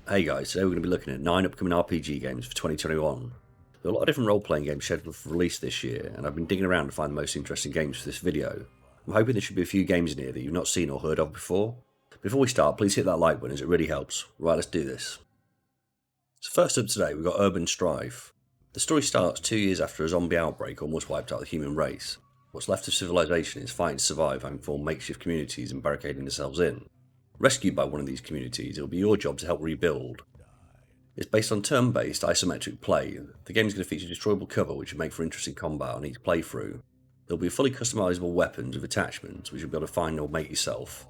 Hey guys, today we're going to be looking at 9 upcoming RPG games for 2021. There are a lot of different role-playing games scheduled for release this year, and I've been digging around to find the most interesting games for this video. I'm hoping there should be a few games in here that you've not seen or heard of before. Before we start, please hit that like button as it really helps. Right, let's do this. So first up today, we've got Urban Strife. The story starts 2 years after a zombie outbreak almost wiped out the human race. What's left of civilization is fighting to survive, having formed makeshift communities and barricading themselves in. Rescued by one of these communities, it will be your job to help rebuild. It's based on turn-based isometric play. The game is going to feature destroyable cover, which will make for interesting combat on each playthrough. There'll be fully customisable weapons with attachments, which you'll be able to find or make yourself.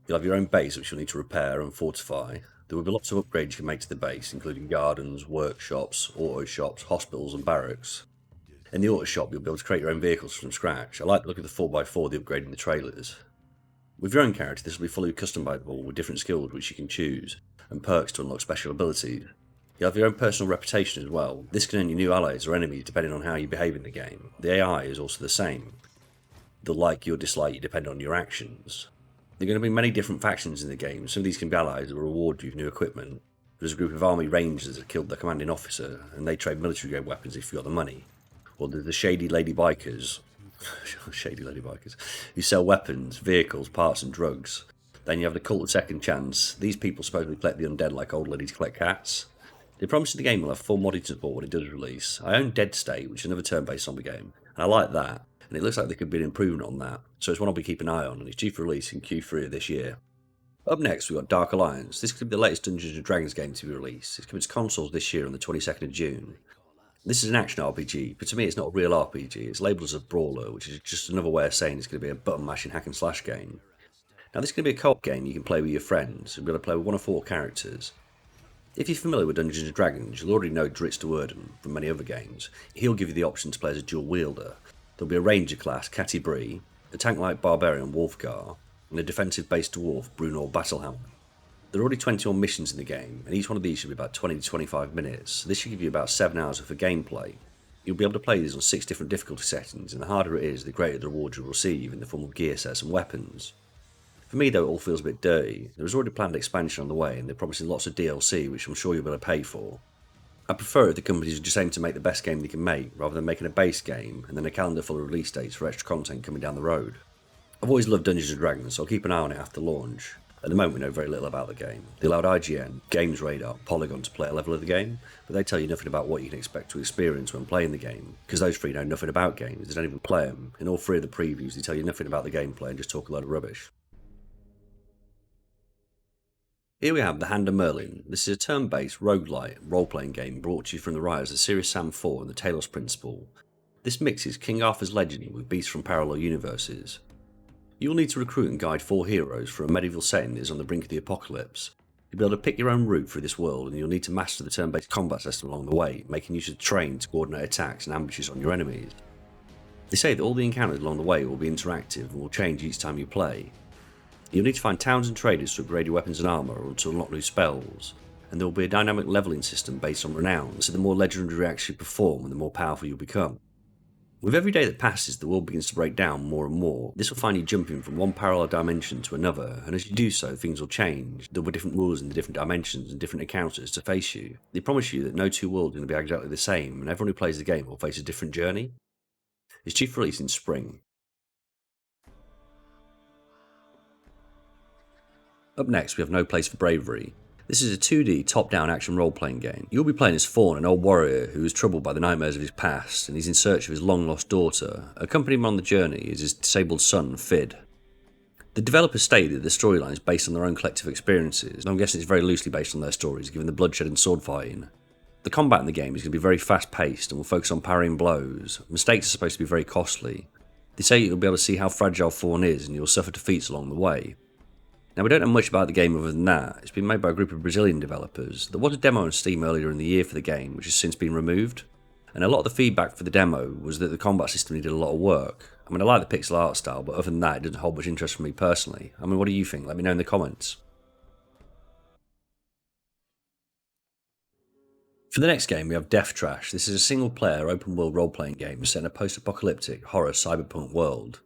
You'll have your own base, which you'll need to repair and fortify. There will be lots of upgrades you can make to the base, including gardens, workshops, auto shops, hospitals and barracks. In the auto shop, you'll be able to create your own vehicles from scratch. I like the look of the 4x4 they upgraded in the trailers. With your own character, this will be fully customizable with different skills which you can choose, and perks to unlock special abilities. You'll have your own personal reputation as well. This can earn you new allies or enemies depending on how you behave in the game. The AI is also the same. They'll like you or dislike you depending on your actions. There are going to be many different factions in the game. Some of these can be allies that will reward you with new equipment. There's a group of army rangers that killed their commanding officer, and they trade military grade weapons if you've got the money. Or there's the shady lady bikers, who sell weapons, vehicles, parts and drugs. Then you have the cult of second chance. These people supposedly collect the undead like old ladies collect cats. They promise the game will have full modding support when it does release. I own Dead State, which is another turn-based zombie game, and I like that, and it looks like there could be an improvement on that, so it's one I'll be keeping an eye on, and it's due for release in Q3 of this year. Up next, we've got Dark Alliance. This could be the latest Dungeons & Dragons game to be released. It's coming to consoles this year on the 22nd of June. This is an action RPG, but to me it's not a real RPG. It's labelled as a brawler, which is just another way of saying it's going to be a button-mashing hack-and-slash game. Now this is going to be a co-op game you can play with your friends. You'll be able to play with one of 4 characters. If you're familiar with Dungeons & Dragons, you'll already know Dritz de Worden from many other games. He'll give you the option to play as a dual wielder. There'll be a ranger class, Catty Bree, a tank-like barbarian, Wolfgar, and a defensive-based dwarf, Bruno Battlehammer. There are already 21 missions in the game, and each one of these should be about 20 to 25 minutes. This should give you about 7 hours worth of gameplay. You'll be able to play these on 6 different difficulty settings, and the harder it is, the greater the reward you'll receive in the form of gear sets and weapons. For me though, it all feels a bit dirty. There is already planned expansion on the way, and they're promising lots of DLC, which I'm sure you'll be able to pay for. I prefer if the companies just aim to make the best game they can make, rather than making a base game, and then a calendar full of release dates for extra content coming down the road. I've always loved Dungeons & Dragons, so I'll keep an eye on it after launch. At the moment we know very little about the game. They allowed IGN, Games Radar, Polygon to play a level of the game, but they tell you nothing about what you can expect to experience when playing the game, because those 3 know nothing about games, they don't even play them. In all 3 of the previews they tell you nothing about the gameplay and just talk a load of rubbish. Here we have the Hand of Merlin. This is a turn-based roguelite role-playing game brought to you from the writers of Serious Sam 4 and the Talos Principle. This mixes King Arthur's legend with beasts from parallel universes. You will need to recruit and guide 4 heroes for a medieval setting that is on the brink of the apocalypse. You'll be able to pick your own route through this world, and you'll need to master the turn-based combat system along the way, making use of terrain to coordinate attacks and ambushes on your enemies. They say that all the encounters along the way will be interactive and will change each time you play. You'll need to find towns and traders to upgrade your weapons and armour or to unlock new spells, and there will be a dynamic levelling system based on renown, so the more legendary reacts you perform and the more powerful you'll become. With every day that passes, the world begins to break down more and more. This will find you jumping from one parallel dimension to another, and as you do so, things will change. There will be different rules in the different dimensions and different encounters to face you. They promise you that no 2 worlds are going to be exactly the same, and everyone who plays the game will face a different journey. It's due for release in spring. Up next we have No Place For Bravery. This is a 2D top-down action role-playing game. You'll be playing as Fawn, an old warrior who is troubled by the nightmares of his past, and he's in search of his long-lost daughter. Accompanying him on the journey is his disabled son, Fid. The developers stated that the storyline is based on their own collective experiences, and I'm guessing it's very loosely based on their stories, given the bloodshed and sword fighting. The combat in the game is going to be very fast-paced and will focus on parrying blows. Mistakes are supposed to be very costly. They say you'll be able to see how fragile Fawn is, and you'll suffer defeats along the way. Now we don't know much about the game other than that. It's been made by a group of Brazilian developers. There was a demo on Steam earlier in the year for the game, which has since been removed. And a lot of the feedback for the demo was that the combat system needed a lot of work. I mean, I like the pixel art style, but other than that, it doesn't hold much interest for me personally. I mean, what do you think? Let me know in the comments. For the next game, we have Death Trash. This is a single-player, open-world role-playing game set in a post-apocalyptic, horror cyberpunk world.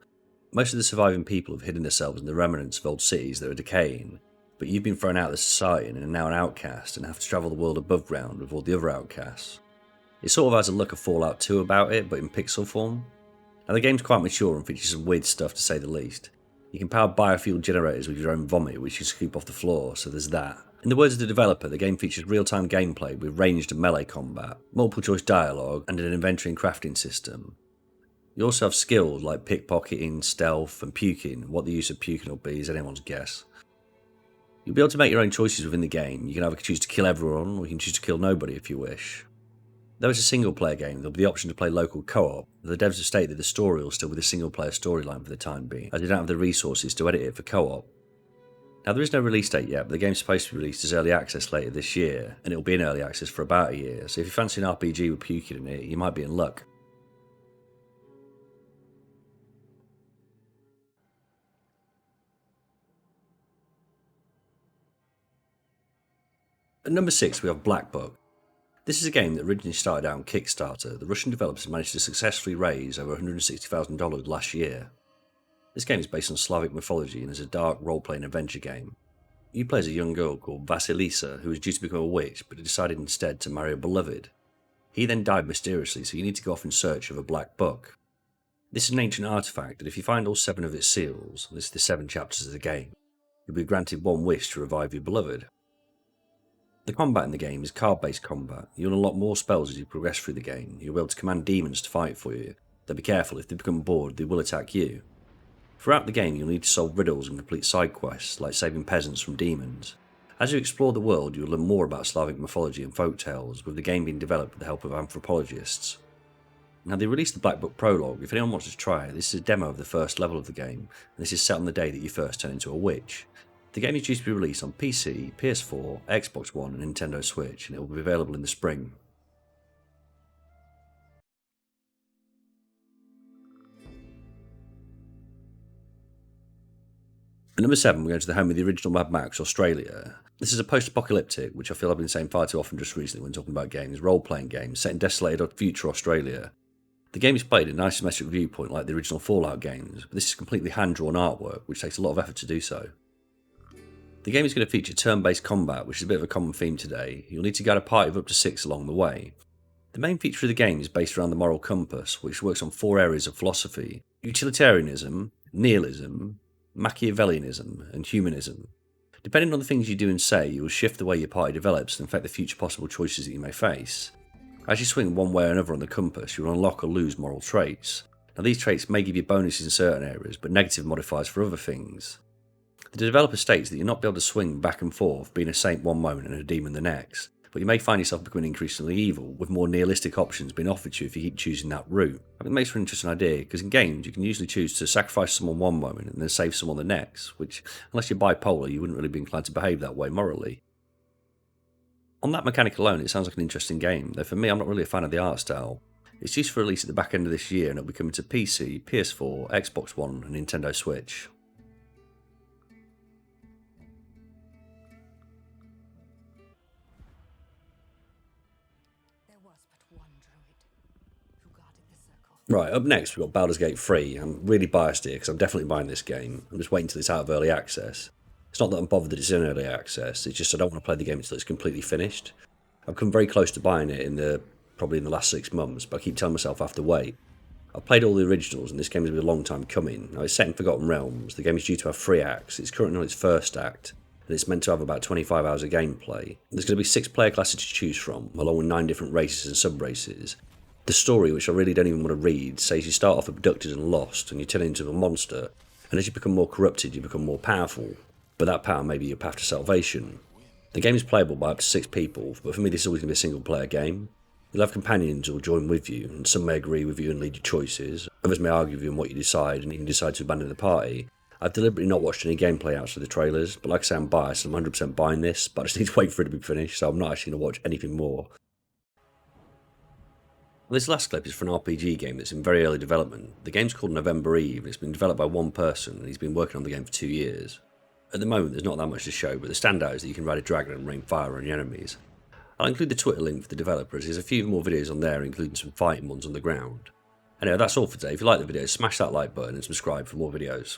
Most of the surviving people have hidden themselves in the remnants of old cities that are decaying. but you've been thrown out of the society and are now an outcast and have to travel the world above ground with all the other outcasts. It sort of has a look of Fallout 2 about it, but in pixel form. Now the game's quite mature and features some weird stuff to say the least. You can power biofuel generators with your own vomit, which you scoop off the floor, so there's that. In the words of the developer, the game features real-time gameplay with ranged and melee combat, multiple choice dialogue, and an inventory and crafting system. You also have skills like pickpocketing, stealth, and puking. What the use of puking will be is anyone's guess. You'll be able to make your own choices within the game. You can either choose to kill everyone, or you can choose to kill nobody if you wish. Though it's a single-player game, there'll be the option to play local co-op. The devs have stated that the story will still be the single-player storyline for the time being, as they don't have the resources to edit it for co-op. Now there is no release date yet, but the game's supposed to be released as early access later this year, and it'll be in early access for about a year, so if you fancy an RPG with puking in it, you might be in luck. At number 6 we have Black Book. This is a game that originally started out on Kickstarter. The Russian developers managed to successfully raise over $160,000 last year. This game is based on Slavic mythology and is a dark role-playing adventure game. You play as a young girl called Vasilisa who was due to become a witch but decided instead to marry a beloved. He then died mysteriously, so you need to go off in search of a black book. This is an ancient artifact, and if you find all 7 of its seals, this is the 7 chapters of the game, you'll be granted 1 wish to revive your beloved. The combat in the game is card-based combat. You'll unlock more spells as you progress through the game. You'll be able to command demons to fight for you, though be careful, if they become bored they will attack you. Throughout the game you'll need to solve riddles and complete side quests, like saving peasants from demons. As you explore the world you'll learn more about Slavic mythology and folktales, with the game being developed with the help of anthropologists. Now they released the Black Book prologue. If anyone wants to try it, this is a demo of the first level of the game, and this is set on the day that you first turn into a witch. The game is due to be released on PC, PS4, Xbox One and Nintendo Switch, and it will be available in the spring. At number 7 we're going to the home of the original Mad Max, Australia. This is a post-apocalyptic, which I feel I've been saying far too often just recently when talking about games, role-playing games set in desolated future Australia. The game is played in an isometric viewpoint like the original Fallout games, but this is completely hand-drawn artwork, which takes a lot of effort to do so. The game is going to feature turn-based combat, which is a bit of a common theme today. You'll need to guide a party of up to 6 along the way. The main feature of the game is based around the moral compass, which works on 4 areas of philosophy: utilitarianism, nihilism, Machiavellianism, and humanism. Depending on the things you do and say, you will shift the way your party develops and affect the future possible choices that you may face. As you swing one way or another on the compass, you will unlock or lose moral traits. Now these traits may give you bonuses in certain areas, but negative modifiers for other things. The developer states that you'll not be able to swing back and forth, being a saint one moment and a demon the next, but you may find yourself becoming increasingly evil, with more nihilistic options being offered to you if you keep choosing that route. I think it makes for an interesting idea, because in games you can usually choose to sacrifice someone one moment and then save someone the next, which, unless you're bipolar, you wouldn't really be inclined to behave that way morally. On that mechanic alone, it sounds like an interesting game, though for me I'm not really a fan of the art style. It's due for release at the back end of this year and it'll be coming to PC, PS4, Xbox One and Nintendo Switch. Right, up next we've got Baldur's Gate 3. I'm really biased here because I'm definitely buying this game. I'm just waiting until it's out of early access. It's not that I'm bothered that it's in early access, it's just I don't want to play the game until it's completely finished. I've come very close to buying it probably in the last 6 months, but I keep telling myself I have to wait. I've played all the originals and this game has been a long time coming. Now it's set in Forgotten Realms. The game is due to have 3 acts. It's currently on its first act and it's meant to have about 25 hours of gameplay. There's going to be 6 player classes to choose from, along with 9 different races and sub-races. The story, which I really don't even want to read, says you start off abducted and lost and you turn into a monster, and as you become more corrupted you become more powerful, but that power may be your path to salvation. The game is playable by up to 6 people, but for me this is always going to be a single player game. You'll have companions who will join with you, and some may agree with you and lead your choices, others may argue with you on what you decide and even decide to abandon the party. I've deliberately not watched any gameplay outside the trailers, but like I say I'm biased and I'm 100% buying this, but I just need to wait for it to be finished, so I'm not actually going to watch anything more. Well, this last clip is for an RPG game that's in very early development. The game's called November Eve and it's been developed by one person and he's been working on the game for 2 years. At the moment there's not that much to show, but the standout is that you can ride a dragon and rain fire on your enemies. I'll include the Twitter link for the developers. There's a few more videos on there, including some fighting ones on the ground. Anyway, that's all for today. If you like the video, smash that like button and subscribe for more videos.